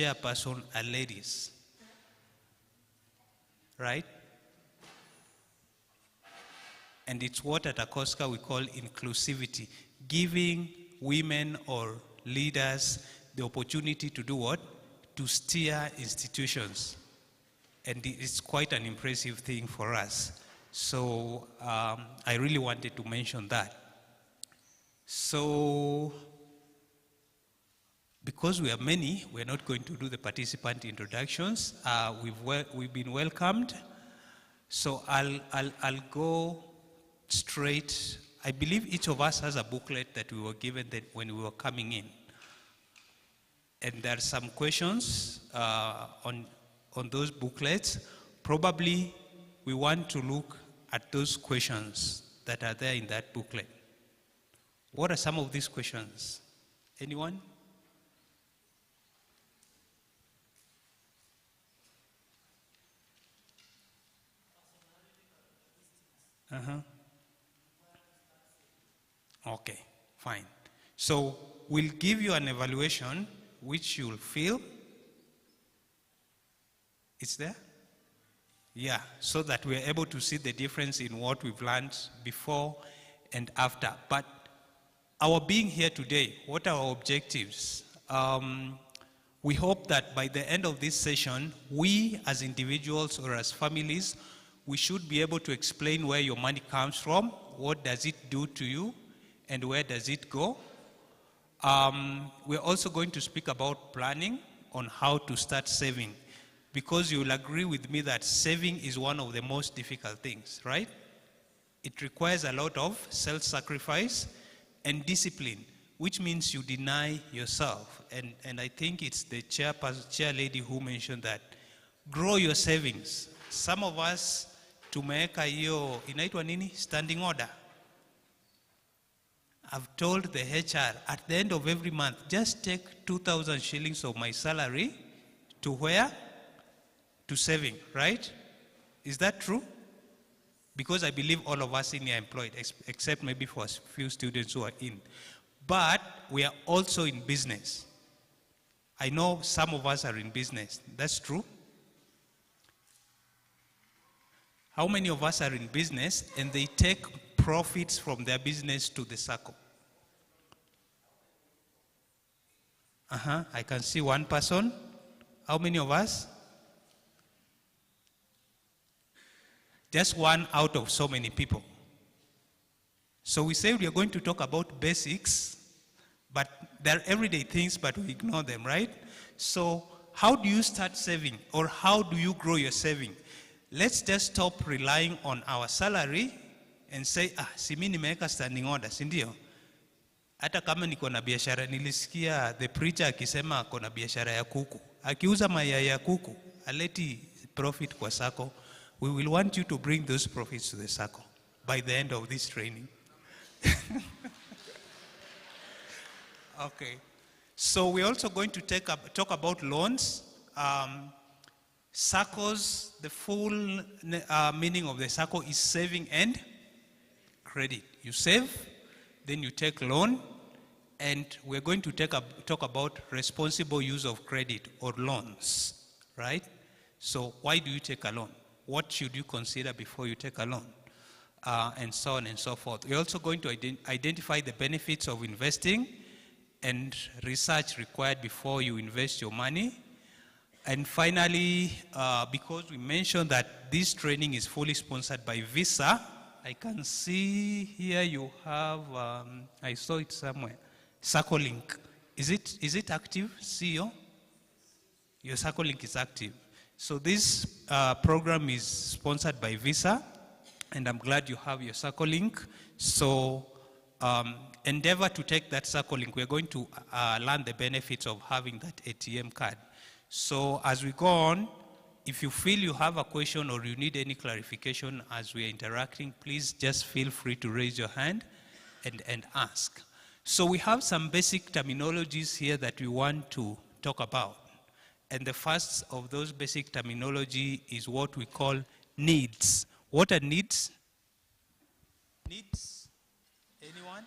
chairperson are ladies, right? And it's what at ACOSCA we call inclusivity, giving women or leaders the opportunity to do what? To steer institutions. And it's quite an impressive thing for us. So I really wanted to mention that. So because we are many, we're not going to do the participant introductions. We've been welcomed. So I'll go straight. I believe each of us has a booklet that we were given when we were coming in. And there are some questions on those booklets. Probably we want to look at those questions that are there in that booklet. What are some of these questions? Anyone? Okay, fine. So we'll give you an evaluation which you'll feel. It's there? Yeah, so that we're able to see the difference in what we've learned before and after. But our being here today, what are our objectives? We hope that by the end of this session, we as individuals or as families, we should be able to explain where your money comes from, what does it do to you, and where does it go. We're also going to speak about planning on how to start saving, because you'll agree with me that saving is one of the most difficult things, right? It requires a lot of self-sacrifice and discipline, which means you deny yourself. And I think it's the chair lady who mentioned that. Grow your savings. Some of us tumeweka hiyo inaitwa nini? Standing order. I've told the HR at the end of every month, just take 2,000 shillings of my salary to where? To saving, right? Is that true? Because I believe all of us in here are employed, except maybe for a few students who are in. But we are also in business. I know some of us are in business. That's true. How many of us are in business and they take profits from their business to the Sacco? I can see one person. How many of us? Just one out of so many people. So we say we are going to talk about basics, but they're everyday things, but we ignore them, right? So how do you start saving, or how do you grow your saving? Let's just stop relying on our salary and say, si mimi nimeweka standing order, si ndio? Hata kama niko na biashara, nilisikia the preacher akisema ako na biashara ya kuku. Akiuza mayai ya kuku, aleti profit kwa Sacco. We will want you to bring those profits to the Sacco by the end of this training. Okay. So we're also going to talk about loans. Saccos, the full meaning of the Sacco is saving and credit. You save, then you take loan, and we're going to talk about responsible use of credit or loans, right? So why do you take a loan? What should you consider before you take a loan? And so on and so forth. We're also going to identify the benefits of investing and research required before you invest your money. And finally, because we mentioned that this training is fully sponsored by Visa, I can see here you have, I saw it somewhere, Sacco Link. Is it active, CEO? Your Sacco Link is active. So this program is sponsored by Visa, and I'm glad you have your Sacco Link. So endeavor to take that Sacco Link. We're going to learn the benefits of having that ATM card. So as we go on, if you feel you have a question or you need any clarification as we are interacting, please just feel free to raise your hand and ask. So we have some basic terminologies here that we want to talk about. And the first of those basic terminology is what we call needs. What are needs? Needs? Anyone?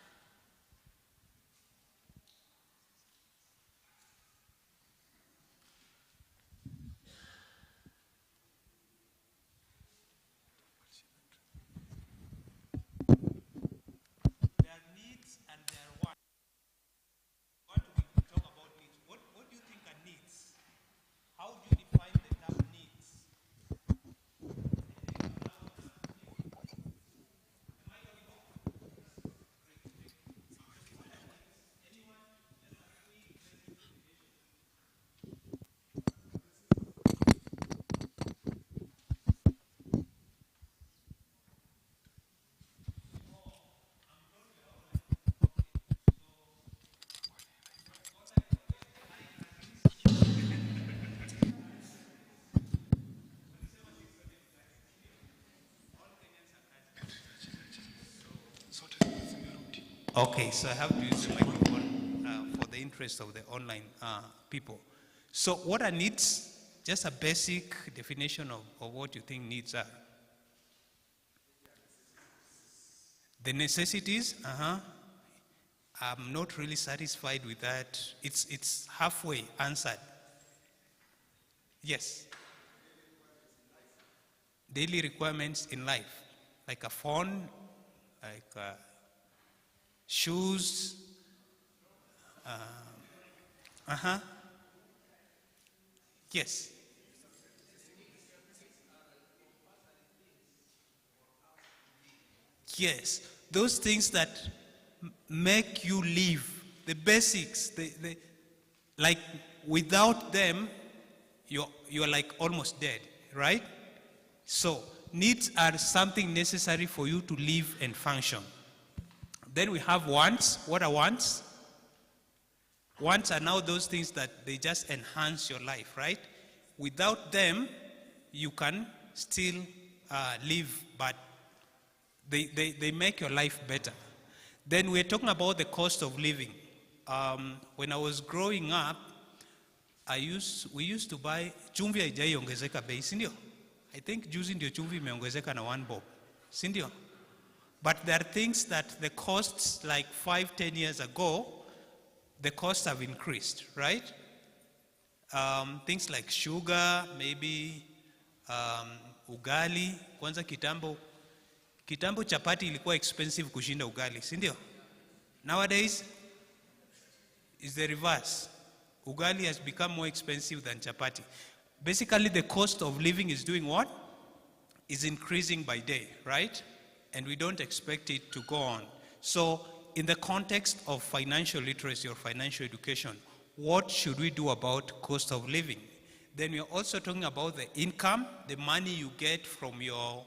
Okay, so I have to use the microphone for the interest of the online people. So what are needs? Just a basic definition of what you think needs are. The necessities, I'm not really satisfied with that. It's halfway answered. Yes. Daily requirements in life, like a phone, like shoes. Yes. Yes. Those things that make you live, the basics, like without them, you're like almost dead, right? So needs are something necessary for you to live and function. Then we have wants. What are wants? Wants are now those things that they just enhance your life, right? Without them, you can still live, but they make your life better. Then we're talking about the cost of living. When I was growing up, we used to buy, chumvi haijaiongezeka bei, si ndio? I think juzi ndio chumvi imeongezeka na 1 bob, si ndio? But there are things that the costs like 5-10 years ago, the costs have increased, right? Things like sugar, maybe ugali. Kwanza kitambo chapati ilikuwa expensive kushinda ugali, si ndio? Nowadays, it's the reverse. Ugali has become more expensive than chapati. Basically, the cost of living is doing what? Is increasing by day, right? And we don't expect it to go on. So, in the context of financial literacy or financial education, what should we do about cost of living? Then we're also talking about the income, the money you get from your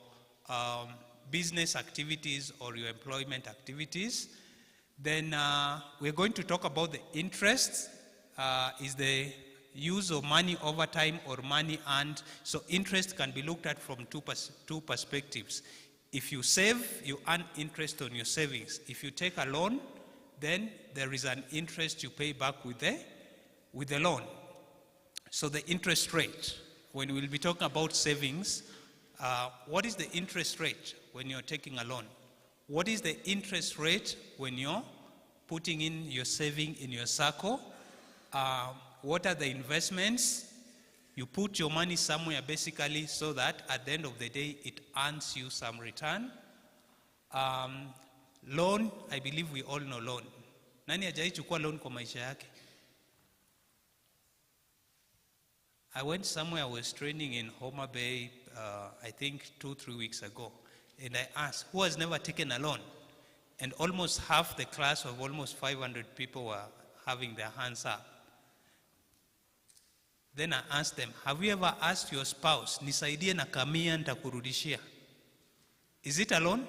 business activities or your employment activities. Then we're going to talk about the interest, is the use of money over time or money earned. So interest can be looked at from two perspectives. If you save, you earn interest on your savings. If you take a loan, then there is an interest you pay back with the loan. So the interest rate, when we'll be talking about savings, what is the interest rate when you're taking a loan? What is the interest rate when you're putting in your saving in your Sacco? What are the investments? You put your money somewhere basically so that at the end of the day, it earns you some return. Loan, I believe we all know loan. Nani hajai chukua loan kwa maisha yake? I went somewhere, I was training in Homa Bay, I think 2-3 weeks ago. And I asked, who has never taken a loan? And almost half the class of almost 500 people were having their hands up. Then I asked them, have you ever asked your spouse, nisaidie na kamia nitakurudishia? Is it a loan?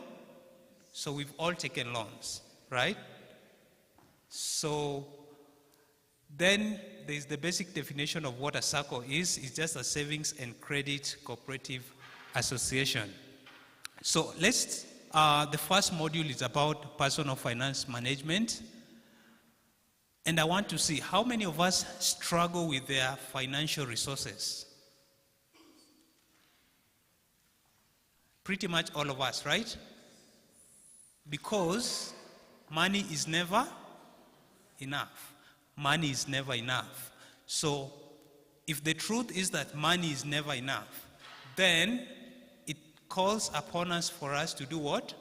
So we've all taken loans, right? So then there's the basic definition of what a Sacco is. It's just a savings and credit cooperative association. So the first module is about personal finance management. And I want to see how many of us struggle with their financial resources. Pretty much all of us, right? Because money is never enough. Money is never enough. So if the truth is that money is never enough, then it calls upon us for us to do what?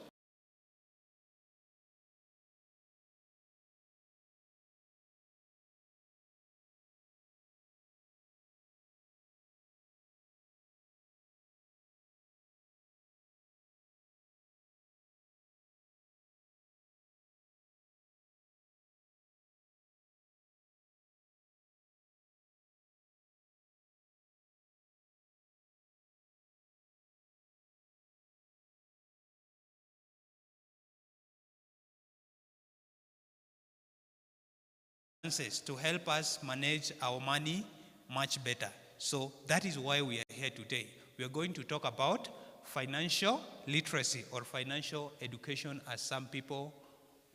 To help us manage our money much better. So that is why we are here today. We are going to talk about financial literacy or financial education, as some people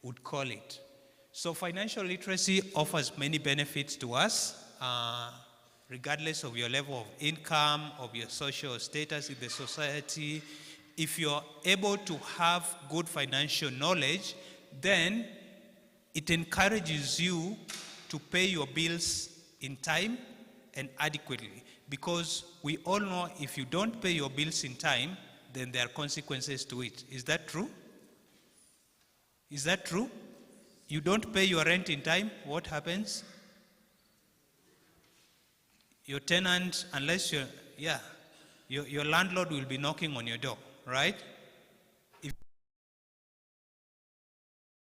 would call it. So financial literacy offers many benefits to us, regardless of your level of income, of your social status in the society. If you're able to have good financial knowledge, then it encourages you to pay your bills in time and adequately. Because we all know if you don't pay your bills in time, then there are consequences to it. Is that true? Is that true? You don't pay your rent in time, what happens? Your tenant, unless your landlord will be knocking on your door, right?